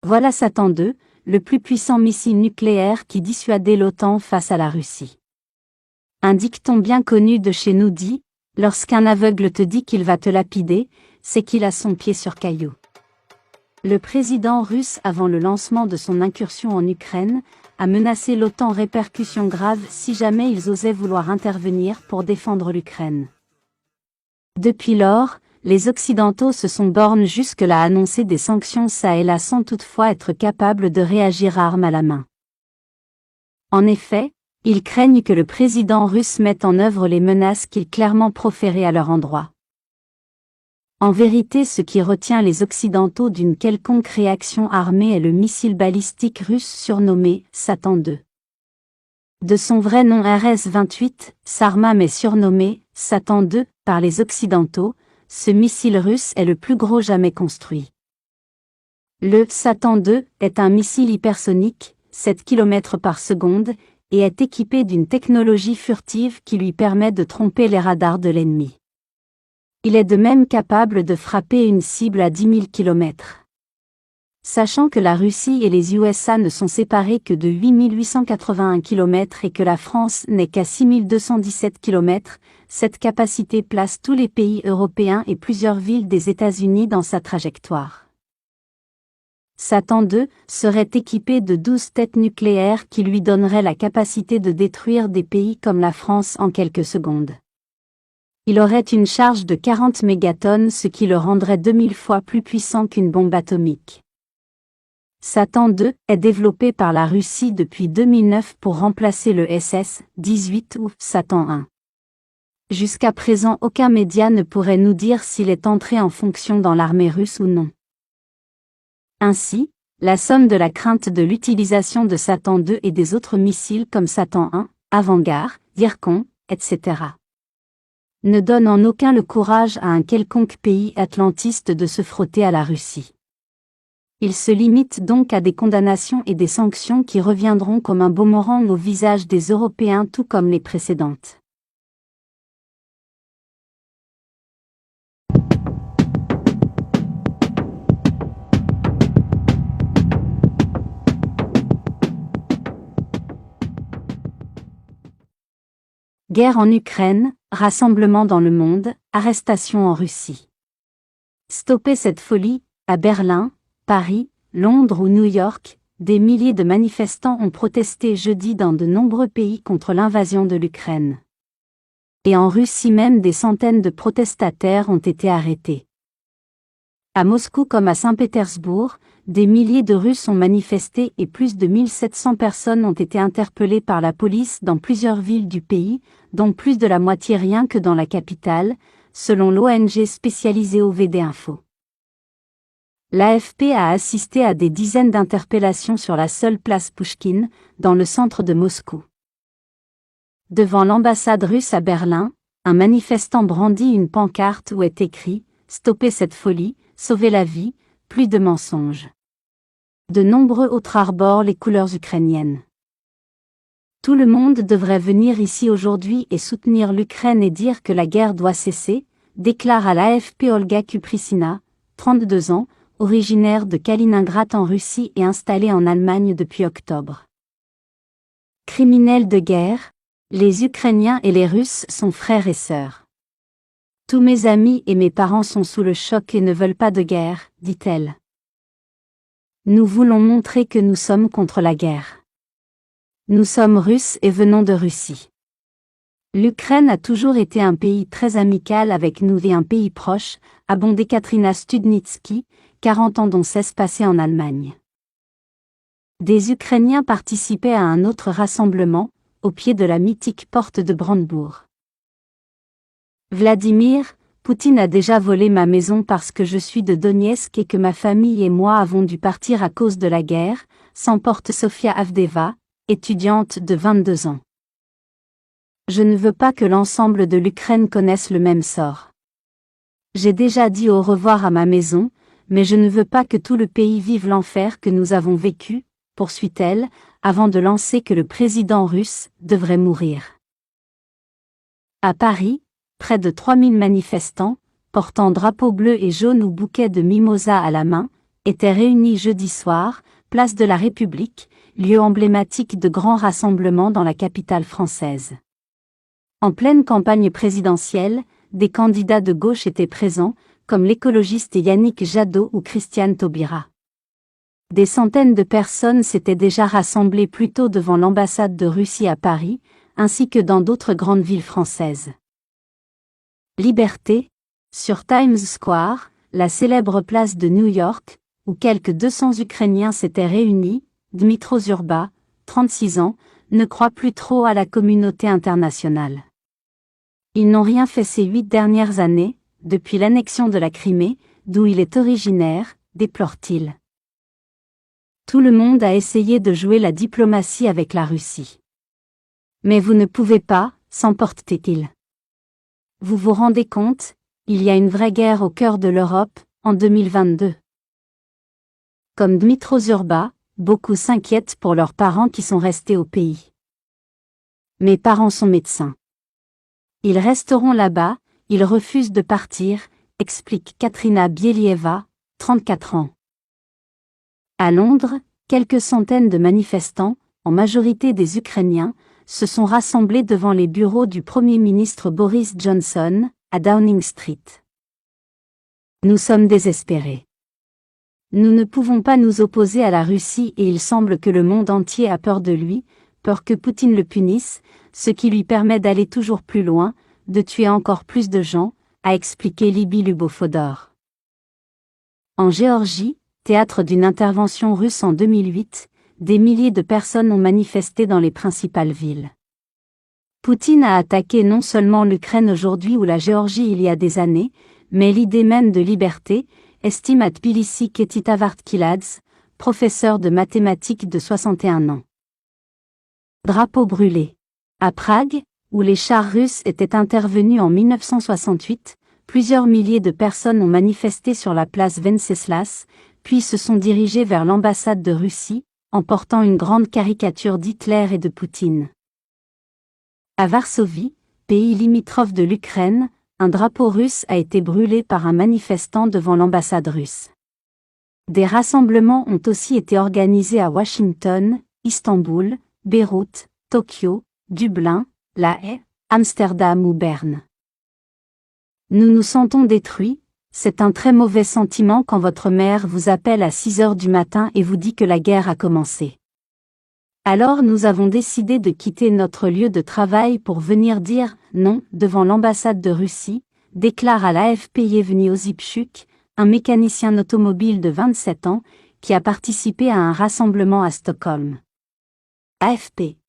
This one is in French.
Voilà Satan II, le plus puissant missile nucléaire qui dissuadait l'OTAN face à la Russie. Un dicton bien connu de chez nous dit « Lorsqu'un aveugle te dit qu'il va te lapider, c'est qu'il a son pied sur caillou ». Le président russe, avant le lancement de son incursion en Ukraine, a menacé l'OTAN répercussions graves si jamais ils osaient vouloir intervenir pour défendre l'Ukraine. Depuis lors, les Occidentaux se sont bornés jusque-là à annoncer des sanctions ça et là sans toutefois être capables de réagir armes à la main. En effet, ils craignent que le président russe mette en œuvre les menaces qu'il clairement proférait à leur endroit. En vérité, ce qui retient les Occidentaux d'une quelconque réaction armée est le missile balistique russe surnommé Satan II. De son vrai nom RS-28, Sarmam est surnommé Satan II par les Occidentaux. Ce missile russe est le plus gros jamais construit. Le Satan II est un missile hypersonique, 7 km par seconde, et est équipé d'une technologie furtive qui lui permet de tromper les radars de l'ennemi. Il est de même capable de frapper une cible à 10 000 km. Sachant que la Russie et les USA ne sont séparés que de 8 881 km et que la France n'est qu'à 6 217 km, cette capacité place tous les pays européens et plusieurs villes des États-Unis dans sa trajectoire. Satan II serait équipé de 12 têtes nucléaires qui lui donneraient la capacité de détruire des pays comme la France en quelques secondes. Il aurait une charge de 40 mégatonnes, ce qui le rendrait 2000 fois plus puissant qu'une bombe atomique. Satan II est développé par la Russie depuis 2009 pour remplacer le SS-18 ou Satan I. Jusqu'à présent, aucun média ne pourrait nous dire s'il est entré en fonction dans l'armée russe ou non. Ainsi, la somme de la crainte de l'utilisation de Satan II et des autres missiles comme Satan I, Avangard, Zircon, etc. ne donne en aucun le courage à un quelconque pays atlantiste de se frotter à la Russie. Il se limite donc à des condamnations et des sanctions qui reviendront comme un boomerang au visage des Européens tout comme les précédentes. Guerre en Ukraine, rassemblement dans le monde, arrestation en Russie. Stoppez cette folie, à Berlin, Paris, Londres ou New York, des milliers de manifestants ont protesté jeudi dans de nombreux pays contre l'invasion de l'Ukraine. Et en Russie même des centaines de protestataires ont été arrêtés. À Moscou comme à Saint-Pétersbourg, des milliers de Russes ont manifesté et plus de 1700 personnes ont été interpellées par la police dans plusieurs villes du pays, dont plus de la moitié rien que dans la capitale, selon l'ONG spécialisée OVD Info. L'AFP a assisté à des dizaines d'interpellations sur la seule place Pouchkine, dans le centre de Moscou. Devant l'ambassade russe à Berlin, un manifestant brandit une pancarte où est écrit « Stoppez cette folie, sauvez la vie, plus de mensonges ». De nombreux autres arborent les couleurs ukrainiennes. Tout le monde devrait venir ici aujourd'hui et soutenir l'Ukraine et dire que la guerre doit cesser, déclare à l'AFP Olga Kuprissina, 32 ans, originaire de Kaliningrad en Russie et installée en Allemagne depuis octobre. Criminels de guerre, les Ukrainiens et les Russes sont frères et sœurs. Tous mes amis et mes parents sont sous le choc et ne veulent pas de guerre, dit-elle. Nous voulons montrer que nous sommes contre la guerre. Nous sommes Russes et venons de Russie. L'Ukraine a toujours été un pays très amical avec nous et un pays proche, abondait Katrina Studnitsky, 40 ans dont 16 passés en Allemagne. Des Ukrainiens participaient à un autre rassemblement, au pied de la mythique porte de Brandebourg. Vladimir, Poutine a déjà volé ma maison parce que je suis de Donetsk et que ma famille et moi avons dû partir à cause de la guerre, s'emporte Sofia Avdeva, étudiante de 22 ans. Je ne veux pas que l'ensemble de l'Ukraine connaisse le même sort. J'ai déjà dit au revoir à ma maison, mais je ne veux pas que tout le pays vive l'enfer que nous avons vécu, poursuit-elle, avant de lancer que le président russe devrait mourir. À Paris, près de 3000 manifestants, portant drapeaux bleus et jaunes ou bouquets de mimosas à la main, étaient réunis jeudi soir, place de la République, lieu emblématique de grands rassemblements dans la capitale française. En pleine campagne présidentielle, des candidats de gauche étaient présents, comme l'écologiste Yannick Jadot ou Christiane Taubira. Des centaines de personnes s'étaient déjà rassemblées plus tôt devant l'ambassade de Russie à Paris, ainsi que dans d'autres grandes villes françaises. Liberté, sur Times Square, la célèbre place de New York, où quelques 200 Ukrainiens s'étaient réunis, Dmytro Zurba, 36 ans, ne croit plus trop à la communauté internationale. Ils n'ont rien fait ces 8 dernières années, depuis l'annexion de la Crimée, d'où il est originaire, déplore-t-il. Tout le monde a essayé de jouer la diplomatie avec la Russie. Mais vous ne pouvez pas, s'emporte-t-il. Vous vous rendez compte, il y a une vraie guerre au cœur de l'Europe, en 2022. Comme Dmytro Zurba, beaucoup s'inquiètent pour leurs parents qui sont restés au pays. Mes parents sont médecins. Ils resteront là-bas, ils refusent de partir, explique Katrina Bielieva, 34 ans. À Londres, quelques centaines de manifestants, en majorité des Ukrainiens, se sont rassemblés devant les bureaux du Premier ministre Boris Johnson, à Downing Street. Nous sommes désespérés. Nous ne pouvons pas nous opposer à la Russie et il semble que le monde entier a peur de lui, peur que Poutine le punisse, ce qui lui permet d'aller toujours plus loin, de tuer encore plus de gens, a expliqué Libby Lubofodor. En Géorgie, théâtre d'une intervention russe en 2008, des milliers de personnes ont manifesté dans les principales villes. Poutine a attaqué non seulement l'Ukraine aujourd'hui ou la Géorgie il y a des années, mais l'idée même de liberté, estime à Tbilissi Keti Tavartkiladze, professeur de mathématiques de 61 ans. Drapeau brûlé. À Prague, où les chars russes étaient intervenus en 1968, plusieurs milliers de personnes ont manifesté sur la place Venceslas, puis se sont dirigées vers l'ambassade de Russie, en portant une grande caricature d'Hitler et de Poutine. À Varsovie, pays limitrophe de l'Ukraine, un drapeau russe a été brûlé par un manifestant devant l'ambassade russe. Des rassemblements ont aussi été organisés à Washington, Istanbul, Beyrouth, Tokyo, Dublin, La Haye, Amsterdam ou Berne. Nous nous sentons détruits, c'est un très mauvais sentiment quand votre mère vous appelle à 6 heures du matin et vous dit que la guerre a commencé. Alors nous avons décidé de quitter notre lieu de travail pour venir dire « non » devant l'ambassade de Russie, déclare à l'AFP Yevgeny Ozipchuk, un mécanicien automobile de 27 ans, qui a participé à un rassemblement à Stockholm. AFP